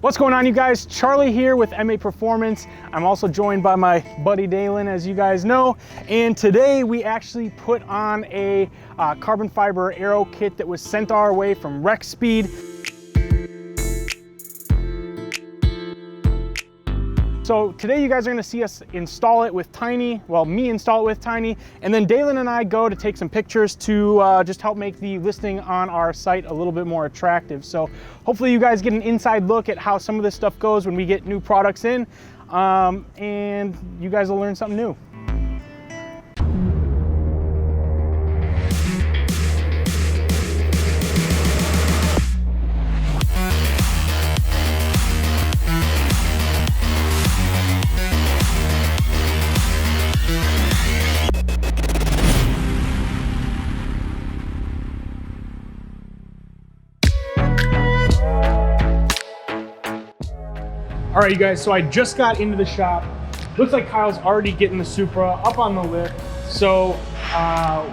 What's going on, you guys? Charlie here with MAPerformance. I'm also joined by my buddy Daelen, as you guys know. And today we actually put on a carbon fiber Aero kit that was sent our way from Rexspeed. So today you guys are gonna see us install it with Tiny, well, me install it with Tiny, and then Daelen and I go to take some pictures to just help make the listing on our site a little bit more attractive. So hopefully you guys get an inside look at how some of this stuff goes when we get new products in, and you guys will learn something new. All right, you guys, so I just got into the shop. Looks like Kyle's already getting the Supra up on the lift. So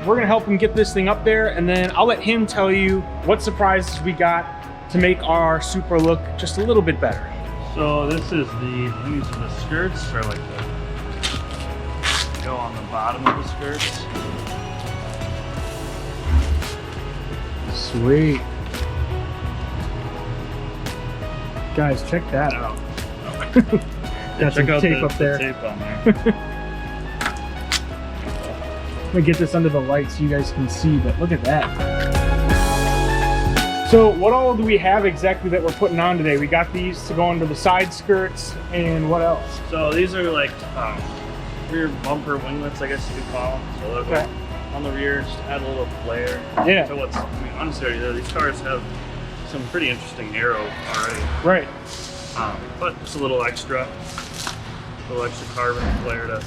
we're gonna help him get this thing up there, and then I'll let him tell you what surprises we got to make our Supra look just a little bit better. So this is these are the skirts, or like go on the bottom of the skirts. Sweet. Guys, check that out. Got some tape up there. Tape on there. Let me get this under the light so you guys can see, but look at that. So what all do we have exactly that we're putting on today? We got these to go under the side skirts, and what else? So these are like rear bumper winglets, I guess you could call them. So they'll go on the rear, just add a little flare. Yeah. So what's, I mean, honestly, these cars have some pretty interesting aero already. Right. But just a little extra carbon flare to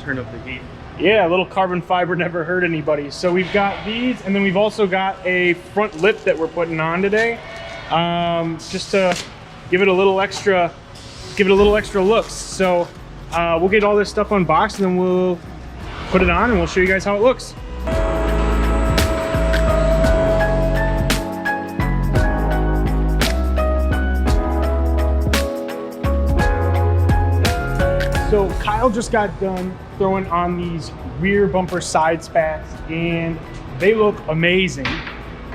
turn up the heat. Yeah, a little carbon fiber never hurt anybody. So we've got these, and then we've also got a front lip that we're putting on today, just to give it a little extra looks. So we'll get all this stuff unboxed, and then we'll put it on, and we'll show you guys how it looks. So Kyle just got done throwing on these rear bumper side spats, and they look amazing.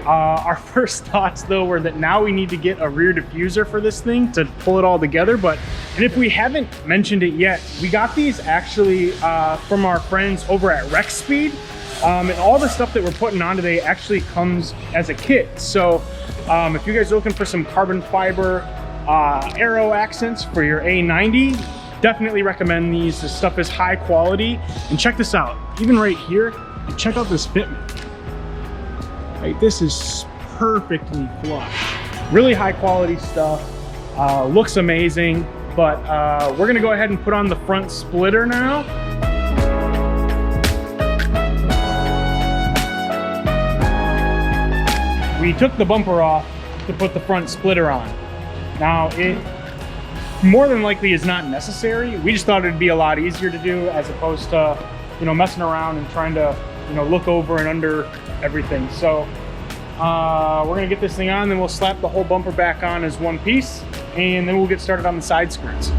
Our first thoughts though were that now we need to get a rear diffuser for this thing to pull it all together. And if we haven't mentioned it yet, we got these actually from our friends over at Rexspeed. And all the stuff that we're putting on today actually comes as a kit. So if you guys are looking for some carbon fiber Aero accents for your A90, definitely recommend these. This stuff is high quality, and check this out. Even right here, check out this fitment. Like, this is perfectly flush. Really high quality stuff. Looks amazing. But we're gonna go ahead and put on the front splitter now. We took the bumper off to put the front splitter on. Now, it more than likely is not necessary. We just thought it'd be a lot easier to do, as opposed to, you know, messing around and trying to, you know, look over and under everything. So we're gonna get this thing on, then we'll slap the whole bumper back on as one piece, and then we'll get started on the side skirts.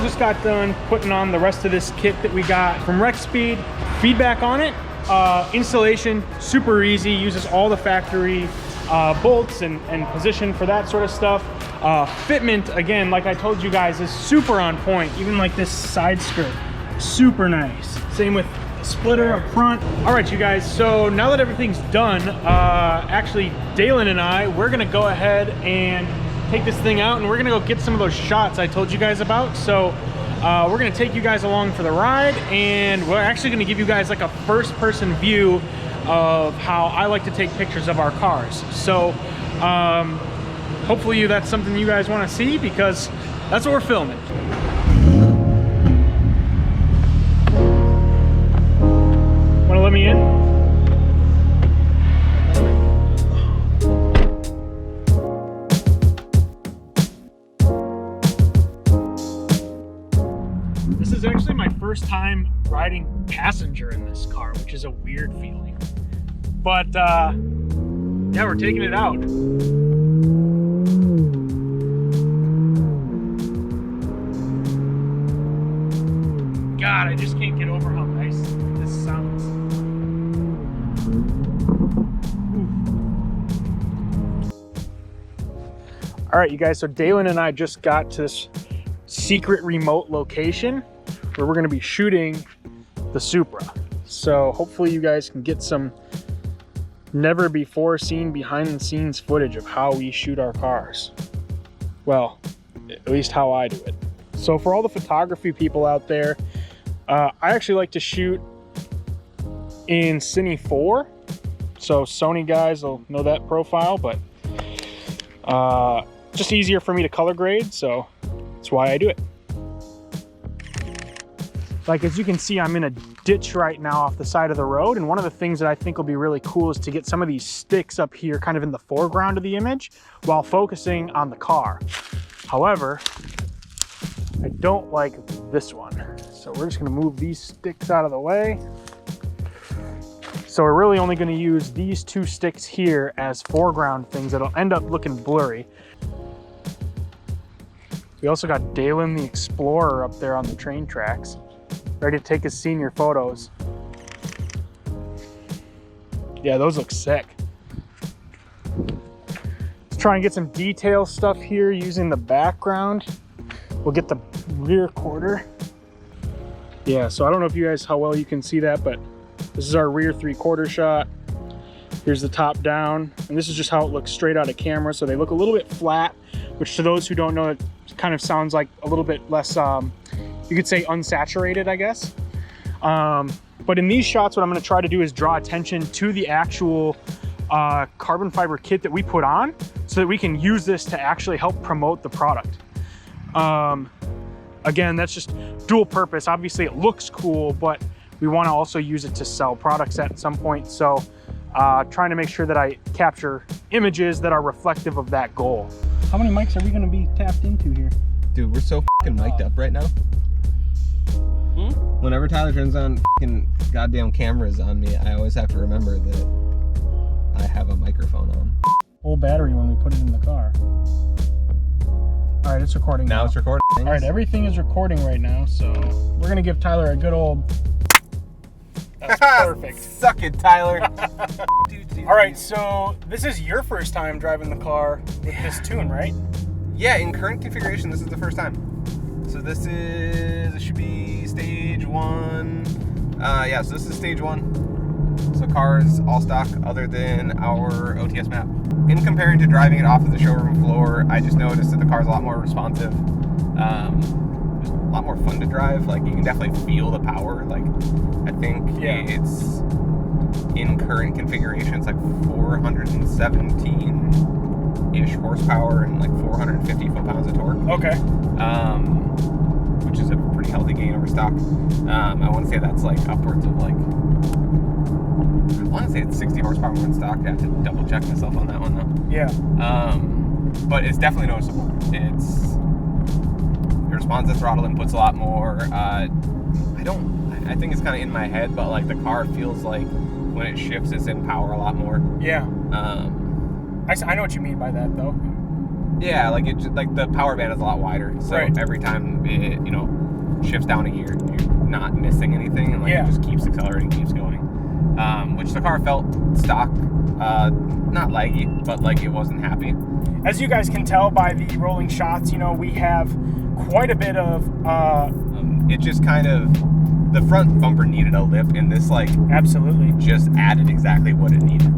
Just got done putting on the rest of this kit that we got from Rexspeed. Feedback on it: installation super easy, uses all the factory bolts and position for that sort of stuff. Fitment, again, like I told you guys, is super on point. Even like this side skirt, super nice. Same with the splitter up front. All right, you guys, so now that everything's done, actually Daelen and I, we're gonna go ahead and take this thing out, and we're gonna go get some of those shots I told you guys about. So we're gonna take you guys along for the ride, and we're actually gonna give you guys like a first-person view of how I like to take pictures of our cars. So hopefully that's something you guys want to see, because that's what we're filming. me in? This is actually my first time riding passenger in this car, which is a weird feeling. But yeah, we're taking it out. God, I just can't get over how nice this sounds. All right, you guys, so Daelen and I just got to this secret remote location where we're gonna be shooting the Supra. So hopefully you guys can get some never before seen behind the scenes footage of how we shoot our cars. Well, at least how I do it. So for all the photography people out there, I actually like to shoot in Cine 4. So Sony guys will know that profile, but just easier for me to color grade, so that's why I do it. Like, as you can see, I'm in a ditch right now off the side of the road, and one of the things that I think will be really cool is to get some of these sticks up here kind of in the foreground of the image while focusing on the car. However, I don't like this one. So we're just gonna move these sticks out of the way. So we're really only gonna use these two sticks here as foreground things that'll end up looking blurry. We also got Daelen the Explorer up there on the train tracks, ready to take his senior photos. Yeah, those look sick. Let's try and get some detail stuff here using the background. We'll get the rear quarter. Yeah, so I don't know if you guys, how well you can see that, but this is our rear 3/4 shot. Here's the top down, and this is just how it looks straight out of camera. So they look a little bit flat, which to those who don't know, it kind of sounds like a little bit less, you could say unsaturated, I guess. But in these shots, what I'm gonna try to do is draw attention to the actual carbon fiber kit that we put on so that we can use this to actually help promote the product. Again, that's just dual purpose. Obviously it looks cool, but we wanna also use it to sell products at some point. So trying to make sure that I capture images that are reflective of that goal. How many mics are we gonna be tapped into here? Dude, we're so fucking mic'd up right now. Whenever Tyler turns on fucking goddamn cameras on me, I always have to remember that I have a microphone on. Full battery when we put it in the car. All right, it's recording now. Now it's recording. All right, everything is recording right now, so we're gonna give Tyler a good old... That's perfect. Suck it, Tyler. All right, so this is your first time driving the car with this tune, right? Yeah, in current configuration, this is the first time. So this is, it should be stage 1. Yeah, so this is stage 1. So car's all stock other than our OTS map. In comparing to driving it off of the showroom floor, I just noticed that the car's a lot more responsive. Just a lot more fun to drive. Like, you can definitely feel the power. Like, I think it's in current configuration, it's like 417-ish horsepower and like 450 foot-pounds of torque. Okay. Which is a pretty healthy gain over stock. I want to say that's like upwards of like, I want to say it's 60 horsepower more than stock. I have to double check myself on that one though. Yeah. But it's definitely noticeable. It's, it responds to throttle inputs a lot more. I think it's kind of in my head, but like the car feels like when it shifts, it's in power a lot more. Yeah. I know what you mean by that though. Yeah, like it, like the power band is a lot wider, so every time it, you know, shifts down a gear, you're not missing anything, and like it just keeps accelerating, keeps going. Which the car felt stock, not laggy, but like it wasn't happy. As you guys can tell by the rolling shots, you know, we have quite a bit of. It just kind of, the front bumper needed a lip, and this like absolutely just added exactly what it needed.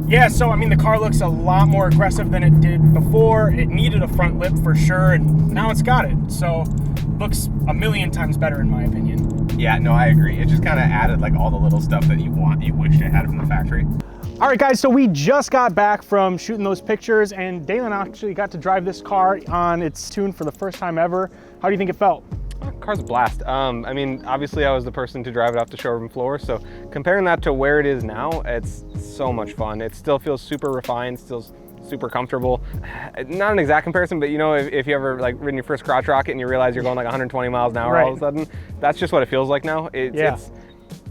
Yeah, so I mean the car looks a lot more aggressive than it did before. It needed a front lip for sure, and now it's got it. So looks a million times better in my opinion. Yeah, no, I agree. It just kind of added like all the little stuff that you wished it had from the factory. All right, guys, so we just got back from shooting those pictures, and Daelen actually got to drive this car on its tune for the first time ever. How do you think it felt? car's a blast. I mean, obviously I was the person to drive it off the showroom floor, so comparing that to where it is now, it's so much fun. It still feels super refined, still super comfortable. Not an exact comparison, but you know, if you ever like ridden your first crotch rocket and you realize you're going like 120 miles an hour all of a sudden, that's just what it feels like now. It's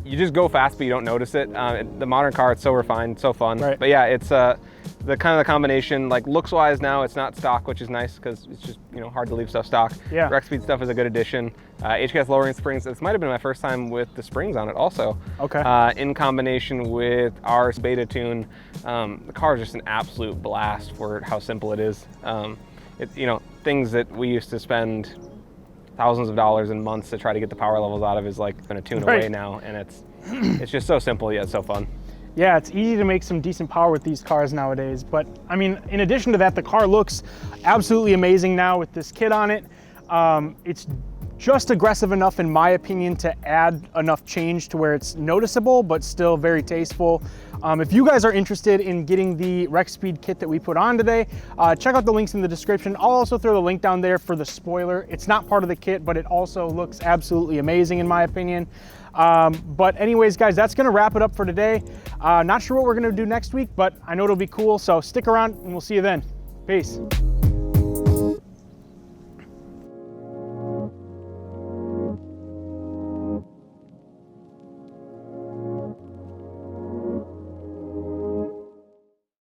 you just go fast, but you don't notice it. The modern car, it's so refined, so fun. But yeah, it's the kind of the combination, like looks wise now, it's not stock, which is nice because it's just, you know, hard to leave stuff stock. Rexspeed stuff is a good addition. HKS lowering springs, this might have been my first time with the springs on it also. In combination with our beta tune, the car is just an absolute blast for how simple it is. You know, things that we used to spend thousands of dollars in months to try to get the power levels out of is like gonna tune away now, and it's just so simple yet so fun. Yeah, it's easy to make some decent power with these cars nowadays. But I mean, in addition to that, the car looks absolutely amazing now with this kit on it. It's just aggressive enough, in my opinion, to add enough change to where it's noticeable, but still very tasteful. If you guys are interested in getting the Rexspeed kit that we put on today, check out the links in the description. I'll also throw the link down there for the spoiler. It's not part of the kit, but it also looks absolutely amazing in my opinion. But anyways, guys, that's gonna wrap it up for today. Not sure what we're gonna do next week, but I know it'll be cool, so stick around and we'll see you then. Peace.